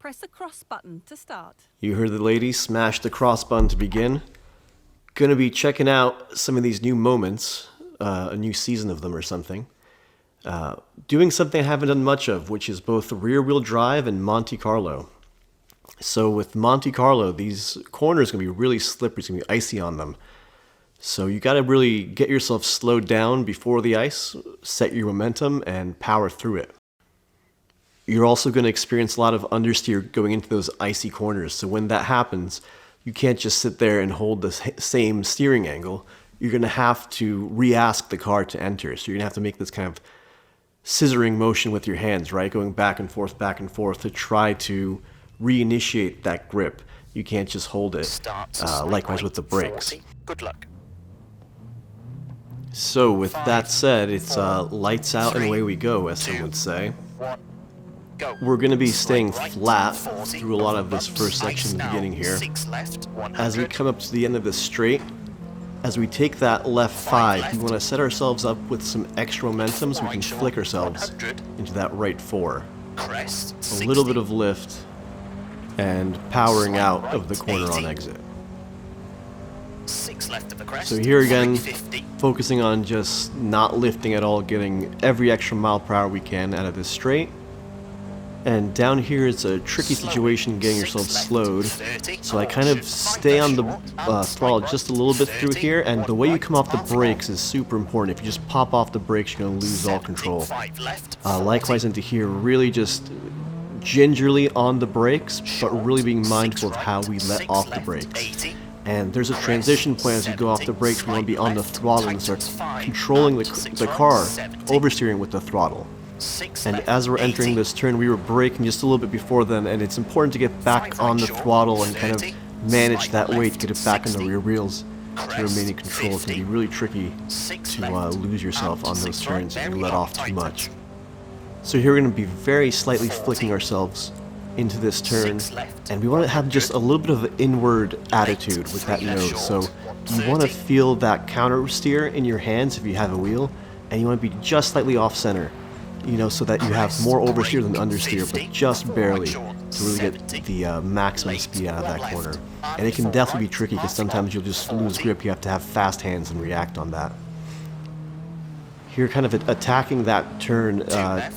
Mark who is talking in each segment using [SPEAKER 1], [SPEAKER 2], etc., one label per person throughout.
[SPEAKER 1] Press the cross button to start.
[SPEAKER 2] You heard the lady smash the cross button to begin. Gonna be checking out some of these new moments, a new season of them or something. Doing something I haven't done much of, which is both rear-wheel drive and Monte Carlo. So with Monte Carlo, these corners are gonna be really slippery, it's gonna be icy on them. So you gotta really get yourself slowed down before the ice, set your momentum, and power through it. You're also going to experience a lot of understeer going into those icy corners. So when that happens, you can't just sit there and hold the same steering angle. You're going to have to re-ask the car to enter. So you're going to have to make this kind of scissoring motion with your hands, right? Going back and forth to try to reinitiate that grip. You can't just hold it. Likewise with the brakes.
[SPEAKER 3] Good luck.
[SPEAKER 2] So with that said, it's lights out and away we go, as some would say. We're going to be staying flat through a lot of this first section in the beginning here. As we come up to the end of this straight, as we take that left 5, we want to set ourselves up with some extra momentum so we can flick ourselves into that right 4. A little bit of lift and powering out of the corner on exit. So here again, focusing on just not lifting at all, getting every extra mile per hour we can out of this straight. And down here it's a tricky situation getting yourself slowed, so I kind of stay on the throttle just a little bit through here, and the way you come off the brakes is super important. If you just pop off the brakes, you're going to lose all control. Likewise into here, really just gingerly on the brakes, but really being mindful of how we let off the brakes. And there's a transition point as you go off the brakes. We want to be on the throttle and start controlling the car, oversteering with the throttle. And as we're entering this turn, we were braking just a little bit before then, and it's important to get back on the throttle and kind of manage that weight, get it back on the rear wheels to remain in control. It can be really tricky to lose yourself on those turns if you let off too much. So here we're going to be very slightly flicking ourselves into this turn, and we want to have just a little bit of an inward attitude with that nose. So you want to feel that counter steer in your hands if you have a wheel, and you want to be just slightly off center. You know, so that you have more oversteer than understeer, but just barely to really get the maximum speed out of that corner. And it can definitely be tricky because sometimes you'll just lose grip. You have to have fast hands and react on that. Here, kind of attacking that turn,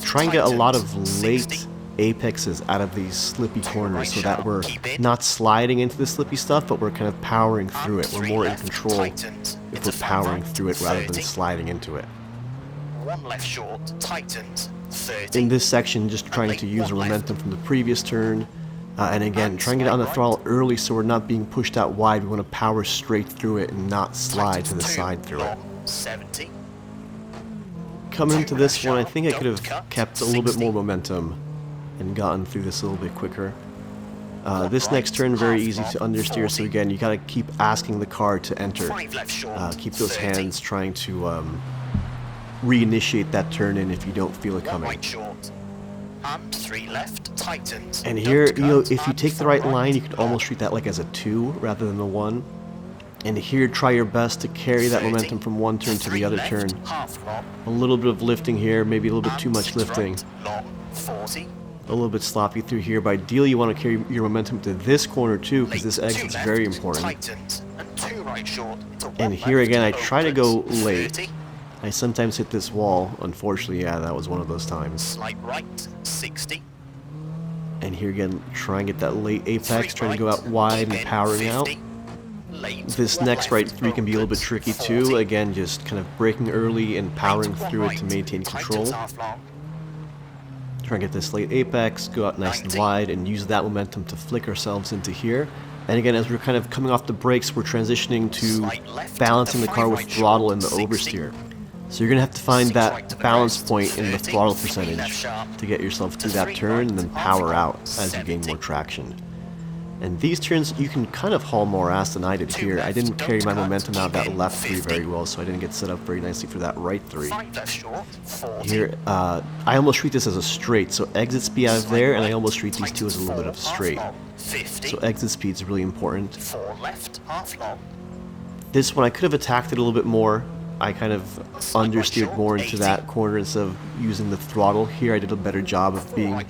[SPEAKER 2] try and get a lot of late apexes out of these slippy corners so that we're not sliding into the slippy stuff, but we're kind of powering through it. We're more in control if we're powering through it rather than sliding into it.
[SPEAKER 3] One left short, tightened, 30.
[SPEAKER 2] In this section, just trying to use our momentum from the previous turn, and again, trying to get on the throttle early so we're not being pushed out wide. We want to power straight through it and not slide to the side through it.
[SPEAKER 3] 70.
[SPEAKER 2] Coming into this one, I think I could have kept a little bit more momentum and gotten through this a little bit quicker. This next turn, very easy to understeer, so again, you gotta keep asking the car to enter. Keep those hands trying to reinitiate that turn in if you don't feel it coming.
[SPEAKER 3] And 3 left, tightened.
[SPEAKER 2] And here, you know, if you take the right line, you could almost treat that like as a 2 rather than a 1. And here, try your best to carry that momentum from one turn to the other turn. A little bit of lifting here, maybe a little bit too much lifting. A little bit sloppy through here, but ideally you want to carry your momentum to this corner too, because this exit's very important. And here again, I try to go late. I sometimes hit this wall, unfortunately. Yeah, that was one of those times.
[SPEAKER 3] Slight right, 60.
[SPEAKER 2] And here again, try and get that late apex, trying to go out wide and powering out. This next right 3 can be a little bit tricky too. Again, just kind of braking early and powering through it to maintain control. Try and get this late apex, go out nice and wide, and use that momentum to flick ourselves into here. And again, as we're kind of coming off the brakes, we're transitioning to balancing the car with throttle and the oversteer. So you're going to have to find that balance point in the throttle percentage to get yourself through that turn and then power out as you gain more traction. And these turns, you can kind of haul more ass than I did here. I didn't carry my momentum out of that left 3 very well, so I didn't get set up very nicely for that right 3. Here, I almost treat this as a straight, so exit speed out of there, and I almost treat these two as a little bit of straight. So exit speed is really important. This one, I could have attacked it a little bit more. I kind of understeered more into that corner instead of using the throttle. Here I did a better job of being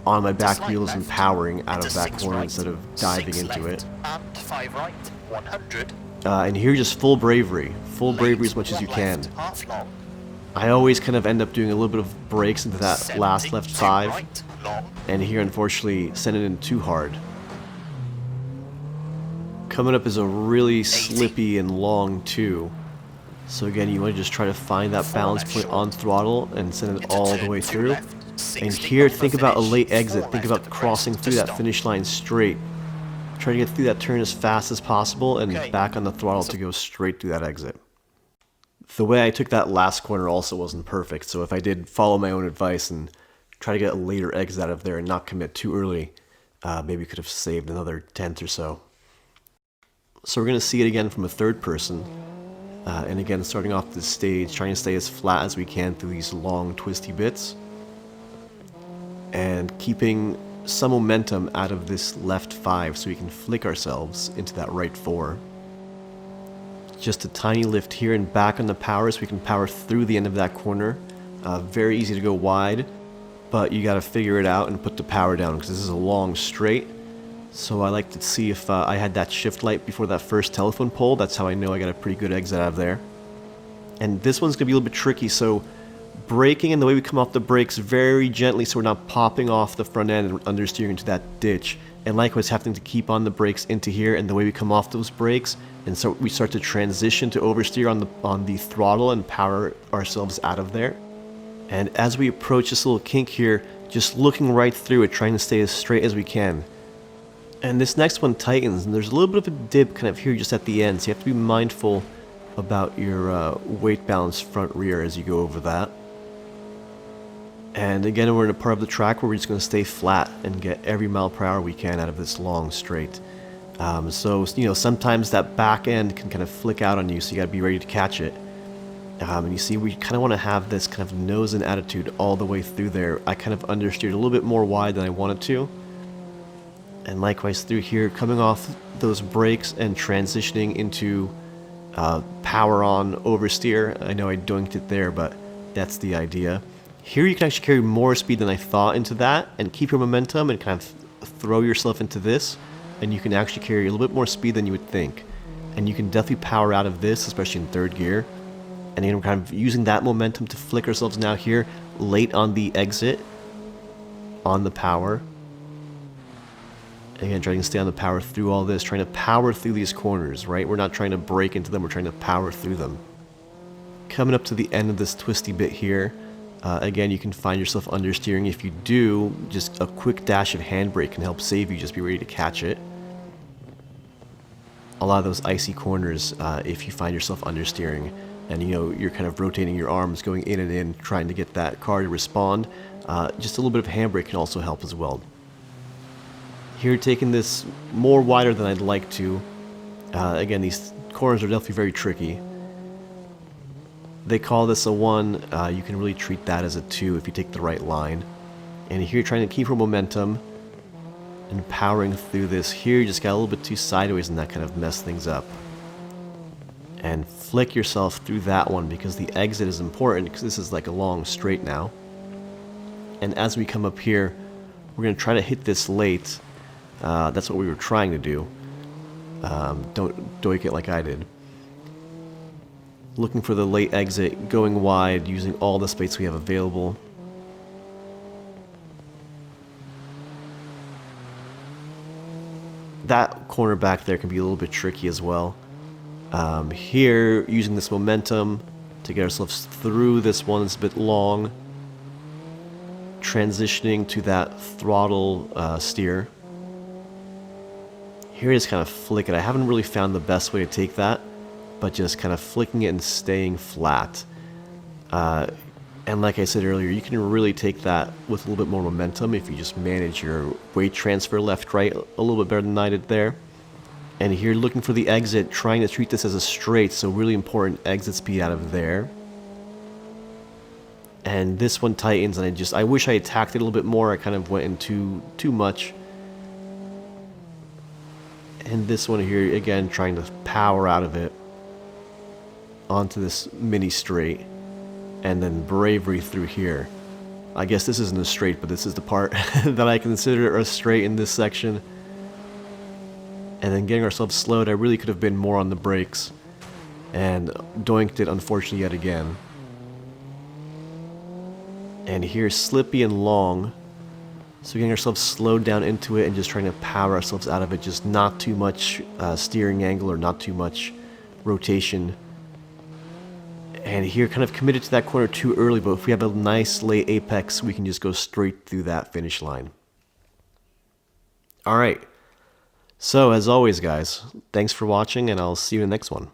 [SPEAKER 2] on my back
[SPEAKER 3] Slight
[SPEAKER 2] wheels and
[SPEAKER 3] left,
[SPEAKER 2] powering out of
[SPEAKER 3] into
[SPEAKER 2] that
[SPEAKER 3] 6
[SPEAKER 2] corner
[SPEAKER 3] right,
[SPEAKER 2] instead of diving
[SPEAKER 3] 6
[SPEAKER 2] into
[SPEAKER 3] left,
[SPEAKER 2] it.
[SPEAKER 3] and 5 right, 100.
[SPEAKER 2] And here just full bravery as much as you
[SPEAKER 3] Late,
[SPEAKER 2] can.
[SPEAKER 3] left, half long,
[SPEAKER 2] I always kind of end up doing a little bit of brakes into that
[SPEAKER 3] 70,
[SPEAKER 2] last left
[SPEAKER 3] 2
[SPEAKER 2] 5,
[SPEAKER 3] right, long,
[SPEAKER 2] and here unfortunately sent it in too hard. Coming up is a really slippy and long 2. So again, you want to just try to find that
[SPEAKER 3] 4
[SPEAKER 2] balance
[SPEAKER 3] left
[SPEAKER 2] point
[SPEAKER 3] short.
[SPEAKER 2] on throttle and send it
[SPEAKER 3] Into
[SPEAKER 2] all the
[SPEAKER 3] turn
[SPEAKER 2] way
[SPEAKER 3] 2
[SPEAKER 2] through.
[SPEAKER 3] left,
[SPEAKER 2] And
[SPEAKER 3] 60
[SPEAKER 2] here,
[SPEAKER 3] over
[SPEAKER 2] think about a
[SPEAKER 3] finish,
[SPEAKER 2] late
[SPEAKER 3] 4
[SPEAKER 2] exit. Think
[SPEAKER 3] left
[SPEAKER 2] about
[SPEAKER 3] at the
[SPEAKER 2] crossing
[SPEAKER 3] crest
[SPEAKER 2] through
[SPEAKER 3] to
[SPEAKER 2] that
[SPEAKER 3] stop.
[SPEAKER 2] finish line straight. Try to get through that turn as fast as possible and
[SPEAKER 3] Okay.
[SPEAKER 2] back on the throttle to go straight through that exit. The way I took that last corner also wasn't perfect, so if I did follow my own advice and try to get a later exit out of there and not commit too early, maybe could have saved another 10th or so. So we're going to see it again from a third person. And again, starting off this stage, trying to stay as flat as we can through these long, twisty bits. And keeping some momentum out of this left 5 so we can flick ourselves into that right 4. Just a tiny lift here and back on the power so we can power through the end of that corner. Very easy to go wide, but you got to figure it out and put the power down because this is a long straight. So I like to see if I had that shift light before that first telephone pole. That's how I know I got a pretty good exit out of there. And this one's going to be a little bit tricky, so braking and the way we come off the brakes very gently so we're not popping off the front end and understeering into that ditch. And likewise having to keep on the brakes into here and the way we come off those brakes. And so we start to transition to oversteer on the throttle and power ourselves out of there. And as we approach this little kink here, just looking right through it, trying to stay as straight as we can. And this next one tightens, and there's a little bit of a dip kind of here just at the end, so you have to be mindful about your weight balance front rear as you go over that. And again, we're in a part of the track where we're just going to stay flat and get every mile per hour we can out of this long straight. So, you know, sometimes that back end can kind of flick out on you, so you got to be ready to catch it. And you see, we kind of want to have this kind of nose in attitude all the way through there. I kind of understeered a little bit more wide than I wanted to. And likewise through here, coming off those brakes and transitioning into power on oversteer. I know I doinked it there, but that's the idea. Here you can actually carry more speed than I thought into that and keep your momentum and kind of throw yourself into this. And you can actually carry a little bit more speed than you would think. And you can definitely power out of this, especially in third gear. And again, we're kind of using that momentum to flick ourselves now here, late on the exit, on the power. Again, trying to stay on the power through all this, trying to power through these corners, right? We're not trying to break into them, we're trying to power through them. Coming up to the end of this twisty bit here, again, you can find yourself understeering. If you do, just a quick dash of handbrake can help save you, just be ready to catch it. A lot of those icy corners, if you find yourself understeering, and you know, you're kind of rotating your arms, going in and in, trying to get that car to respond, just a little bit of handbrake can also help as well. Here, taking this more wider than I'd like to. Again, these corners are definitely very tricky. They call this a 1. You can really treat that as a 2 if you take the right line. And here, trying to keep your momentum and powering through this. Here, you just got a little bit too sideways and that kind of messed things up. And flick yourself through that one because the exit is important because this is like a long straight now. And as we come up here, we're going to try to hit this late. That's what we were trying to do. Don't doik it like I did. Looking for the late exit, going wide, using all the space we have available. That corner back there can be a little bit tricky as well. Here, using this momentum to get ourselves through this one that's a bit long. Transitioning to that throttle steer. Here is kind of flick it. I haven't really found the best way to take that, but just kind of flicking it and staying flat. And like I said earlier, you can really take that with a little bit more momentum if you just manage your weight transfer left-right a little bit better than I did there. And here, looking for the exit, trying to treat this as a straight, so really important exit speed out of there. And this one tightens, and I wish I had tacked it a little bit more. I kind of went into too much. And this one here, again, trying to power out of it onto this mini straight. And then bravery through here. I guess this isn't a straight, but this is the part that I consider a straight in this section. And then getting ourselves slowed, I really could have been more on the brakes. And doinked it, unfortunately, yet again. And here's slippy and long. So getting ourselves slowed down into it and just trying to power ourselves out of it. Just not too much steering angle or not too much rotation. And here kind of committed to that corner too early, but if we have a nice late apex, we can just go straight through that finish line. Alright. So, as always, guys, thanks for watching, and I'll see you in the next one.